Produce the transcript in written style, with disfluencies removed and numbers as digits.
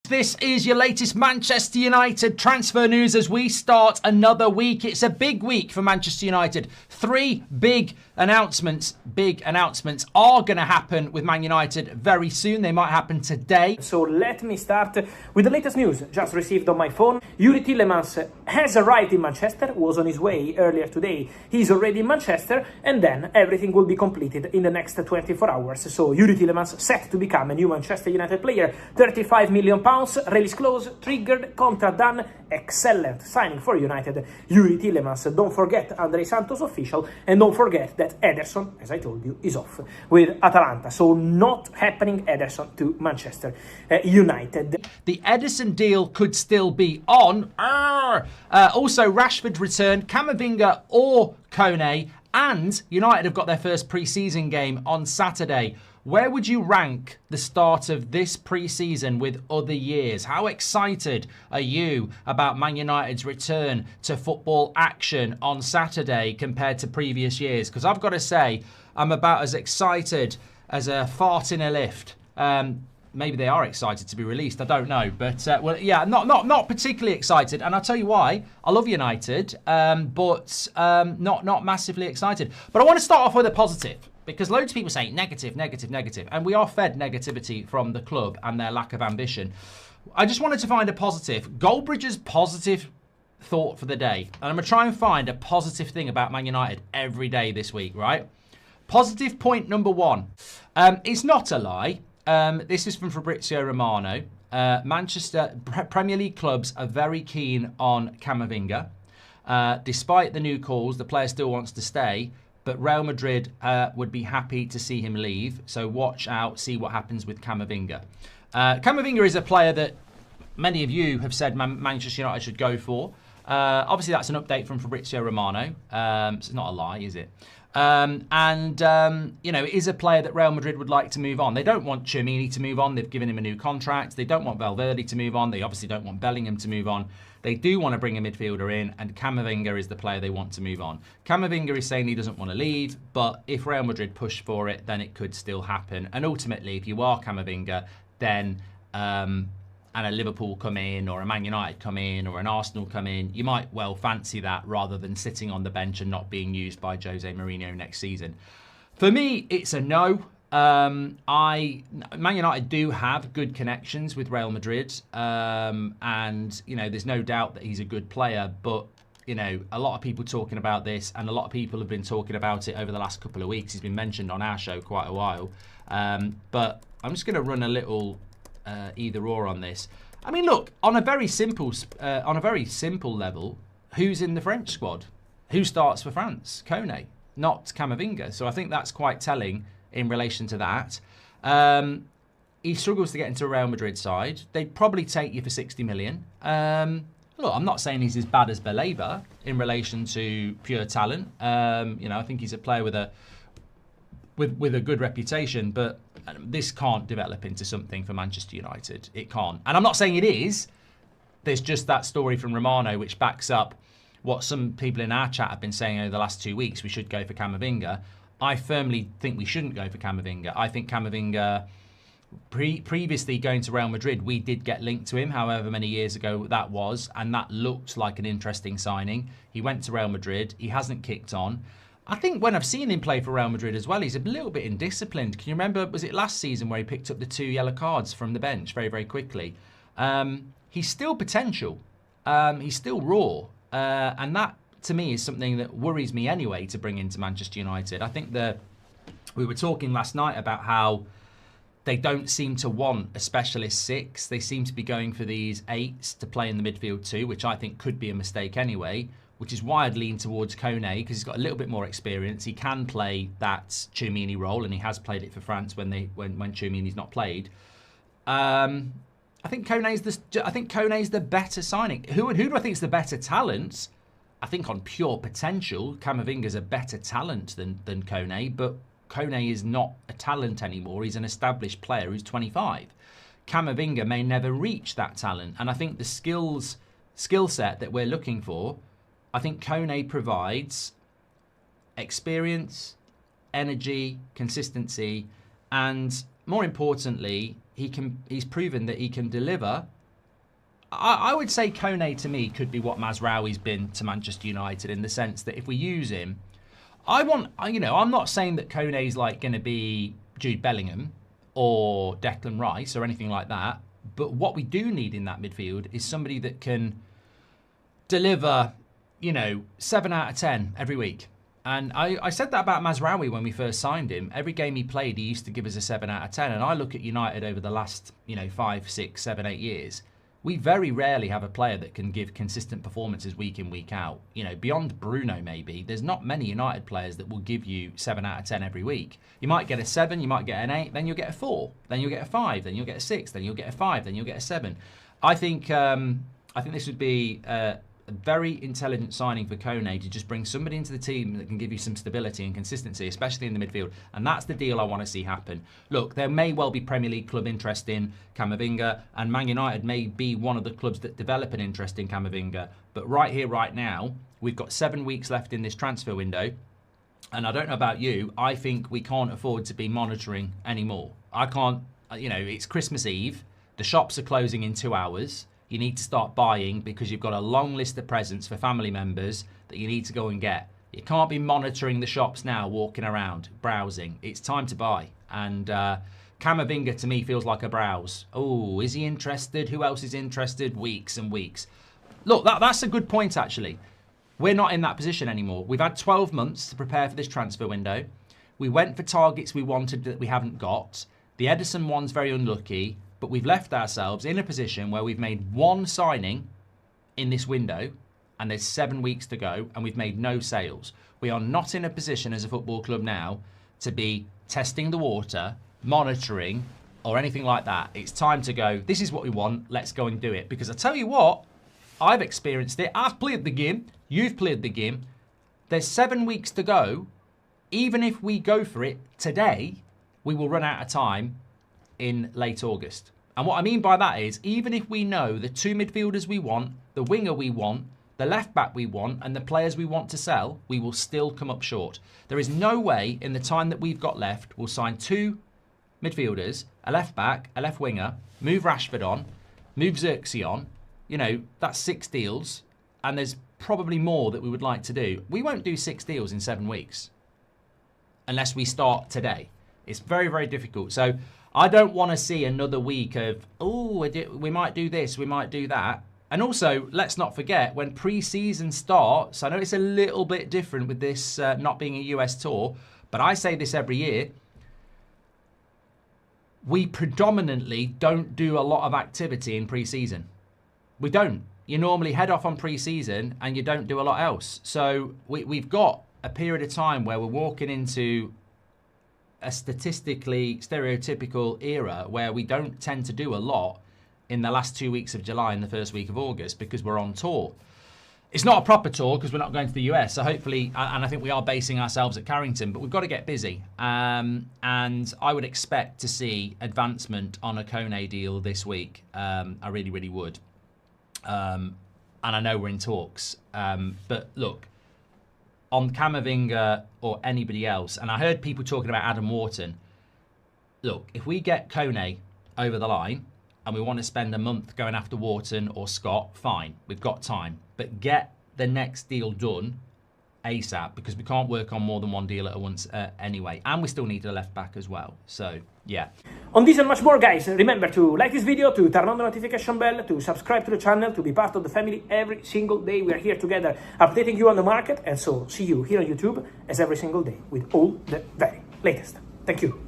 This is your latest Manchester United transfer news as we start another week. It's a big week for Manchester United. Three big announcements are going to happen with Man United very soon. They might happen today. So let me start with the latest news just received on my phone. Youri Tielemans has arrived in Manchester, was on his way earlier today. He's already in Manchester, and then everything will be completed in the next 24 hours. So Youri Tielemans set to become a new Manchester United player. £35 million, release clause triggered, contract done. Excellent signing for United. Youri Tielemans, don't forget Andre Santos official, and don't forget that Ederson, as I told you, is off with Atalanta. So not happening Ederson to Manchester United. The Ederson deal could still be on. Also, Rashford returned, Camavinga or Kone, and United have got their first pre-season game on Saturday. Where would you rank the start of this pre-season with other years? How excited are you about Man United's return to football action on Saturday compared to previous years? Because I've got to say, I'm about as excited as a fart in a lift. Maybe they are excited to be released. I don't know. But, well, yeah, not particularly excited. And I'll tell you why. I love United, but not massively excited. But I want to start off with a positive. Because loads of people say negative. And we are fed negativity from the club and their lack of ambition. I just wanted to find a positive. Goldbridge's positive thought for the day. And I'm going to try and find a positive thing about Man United every day this week, right? Positive point number one. It's not a lie. This is from Fabrizio Romano. Manchester Premier League clubs are very keen on Camavinga. Despite the new calls, the player still wants to stay. But Real Madrid would be happy to see him leave. So watch out, see what happens with Camavinga. Camavinga is a player that many of you have said Manchester United should go for. Obviously, that's an update from Fabrizio Romano. It's not a lie, is it? It is a player that Real Madrid would like to move on. They don't want Tchouaméni to move on. They've given him a new contract. They don't want Valverde to move on. They obviously don't want Bellingham to move on. They do want to bring a midfielder in, and Camavinga is the player they want to move on. Camavinga is saying he doesn't want to leave, but if Real Madrid push for it, then it could still happen. And ultimately, if you are Camavinga, then and a Liverpool come in, or a Man United come in, or an Arsenal come in, you might well fancy that rather than sitting on the bench and not being used by Jose Mourinho next season. For me, it's a no. Man United do have good connections with Real Madrid, and there's no doubt that he's a good player. But a lot of people talking about this, and a lot of people have been talking about it over the last couple of weeks. He's been mentioned on our show quite a while, but I'm just going to run a little either or on this. I mean, look, on a very simple level, who's in the French squad? Who starts for France? Kone, not Camavinga. So I think that's quite telling in relation to that. He struggles to get into a Real Madrid side. They'd probably take you for 60 million. Look, I'm not saying he's as bad as Baleba in relation to pure talent. I think he's a player with a good reputation, but this can't develop into something for Manchester United. It can't. And I'm not saying it is. There's just that story from Romano which backs up what some people in our chat have been saying over the last 2 weeks. We should go for Camavinga. I firmly think we shouldn't go for Camavinga. I think Camavinga, previously going to Real Madrid, we did get linked to him, however many years ago that was, and that looked like an interesting signing. He went to Real Madrid. He hasn't kicked on. I think when I've seen him play for Real Madrid as well, he's a little bit indisciplined. Can you remember, was it last season where he picked up the 2 yellow cards from the bench very, very quickly? He's still potential. He's still raw. And that, to me, is something that worries me anyway to bring into Manchester United. I think that we were talking last night about how they don't seem to want a specialist 6. They seem to be going for these 8s to play in the midfield too, which I think could be a mistake anyway, which is why I'd lean towards Kone, because he's got a little bit more experience. He can play that Tchouaméni role, and he has played it for France when Tchouaméni's not played. I think Kone's the better signing. Who do I think is the better talent? I think on pure potential, Camavinga's a better talent than Kone, but Kone is not a talent anymore. He's an established player who's 25. Camavinga may never reach that talent, and I think the skill set that we're looking for, I think Kone provides experience, energy, consistency, and more importantly, he's proven that he can deliver I would say Kone to me could be what Mazraoui's been to Manchester United, in the sense that if we use him, I'm not saying that Kone's like going to be Jude Bellingham or Declan Rice or anything like that. But what we do need in that midfield is somebody that can deliver, 7 out of 10 every week. And I said that about Mazraoui when we first signed him. Every game he played, he used to give us a 7 out of 10. And I look at United over the last, 5, 6, 7, 8 years. We very rarely have a player that can give consistent performances week in, week out. Beyond Bruno maybe, there's not many United players that will give you 7 out of 10 every week. You might get a 7, you might get an 8, then you'll get a 4, then you'll get a 5, then you'll get a 6, then you'll get a 5, then you'll get a 7. I think this would be a very intelligent signing for Kone to just bring somebody into the team that can give you some stability and consistency, especially in the midfield. And that's the deal I want to see happen. Look, there may well be Premier League club interest in Camavinga, and Man United may be one of the clubs that develop an interest in Camavinga. But right here, right now, we've got 7 weeks left in this transfer window. And I don't know about you, I think we can't afford to be monitoring anymore. I can't, it's Christmas Eve. The shops are closing in 2 hours. You need to start buying because you've got a long list of presents for family members that you need to go and get. You can't be monitoring the shops now, walking around, browsing. It's time to buy. And Camavinga, to me, feels like a browse. Oh, is he interested? Who else is interested? Weeks and weeks. Look, that's a good point, actually. We're not in that position anymore. We've had 12 months to prepare for this transfer window. We went for targets we wanted that we haven't got. The Edison one's very unlucky. But we've left ourselves in a position where we've made one signing in this window and there's 7 weeks to go and we've made no sales. We are not in a position as a football club now to be testing the water, monitoring or anything like that. It's time to go, this is what we want, let's go and do it. Because I tell you what, I've experienced it. I've played the game. You've played the game. There's 7 weeks to go. Even if we go for it today, we will run out of time in late August. And what I mean by that is, even if we know the 2 midfielders we want, the winger we want, the left back we want, and the players we want to sell, we will still come up short. There is no way in the time that we've got left we'll sign 2 midfielders, a left back, a left winger, move Rashford on, move Xerxes on. That's 6 deals, and there's probably more that we would like to do. We won't do 6 deals in 7 weeks unless we start today. It's very, very difficult. So I don't want to see another week of, we might do this, we might do that. And also, let's not forget, when pre-season starts, I know it's a little bit different with this not being a US tour, but I say this every year, we predominantly don't do a lot of activity in pre-season. We don't. You normally head off on pre-season and you don't do a lot else. So we've got a period of time where we're walking into a statistically stereotypical era where we don't tend to do a lot in the last 2 weeks of July and the first week of August because we're on tour. It's not a proper tour because we're not going to the US, so hopefully, and I think we are basing ourselves at Carrington, but we've got to get busy. And I would expect to see advancement on a Kone deal this week. I really, really would. And I know we're in talks. But look, on Camavinga or anybody else, and I heard people talking about Adam Wharton. Look, if we get Kone over the line and we want to spend a month going after Wharton or Scott, fine, we've got time. But get the next deal done ASAP because we can't work on more than one deal at once anyway. And we still need a left back as well. So, yeah. On this and much more, guys, remember to like this video, to turn on the notification bell, to subscribe to the channel, to be part of the family every single day. We are here together updating you on the market. And so see you here on YouTube as every single day with all the very latest. Thank you.